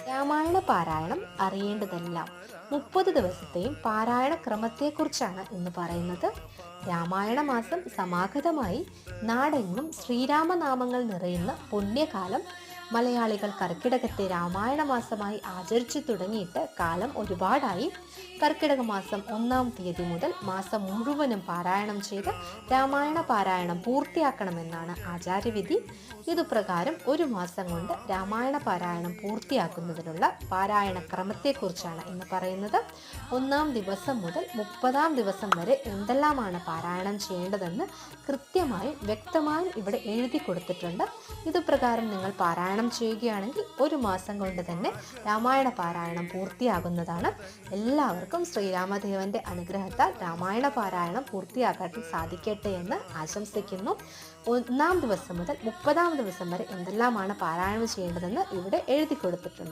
രാമായണ പാരായണം അറിയേണ്ടതെല്ലാം 30 ദിവസത്തെയും പാരായണ ക്രമത്തെക്കുറിച്ചാണ് ഇന്ന് പറയുന്നത്. രാമായണ മാസം സമാഗതമായി നാടെങ്ങും ശ്രീരാമനാമങ്ങൾ നിറയുന്ന പുണ്യകാലം. മലയാളികൾ കർക്കിടകത്തെ രാമായണ മാസമായി ആചരിച്ചു തുടങ്ങിയിട്ട് കാലം ഒരുപാടായി. കർക്കിടക മാസം 1-ാം തീയതി മുതൽ മാസം മുഴുവനും പാരായണം ചെയ്ത് രാമായണ പാരായണം പൂർത്തിയാക്കണമെന്നാണ് ആചാര്യവിധി. ഇതുപ്രകാരം ഒരു മാസം കൊണ്ട് രാമായണ പാരായണം പൂർത്തിയാക്കുന്നതിനുള്ള പാരായണ ക്രമത്തെക്കുറിച്ചാണ് ഇന്ന് പറയുന്നത്. 1-ാം ദിവസം മുതൽ 30-ാം ദിവസം വരെ എന്തെല്ലാമാണ് പാരായണം ചെയ്യേണ്ടതെന്ന് കൃത്യമായും വ്യക്തമായും ഇവിടെ എഴുതി കൊടുത്തിട്ടുണ്ട്. ഇതുപ്രകാരം നിങ്ങൾ പാരായണം ചെയ്യുകയാണെങ്കിൽ ഒരു മാസം കൊണ്ട് തന്നെ രാമായണ പാരായണം പൂർത്തിയാകുന്നതാണ്. എല്ലാവർക്കും ശ്രീരാമദേവന്റെ അനുഗ്രഹത്താൽ രാമായണ പാരായണം പൂർത്തിയാക്കാൻ സാധിക്കട്ടെ എന്ന് ആശംസിക്കുന്നു. 1-ാം ദിവസം മുതൽ 30-ാം ദിവസം വരെ എന്തെല്ലാമാണ് പാരായണം ചെയ്യേണ്ടതെന്ന് ഇവിടെ എഴുതി കൊടുത്തിട്ടുണ്ട്.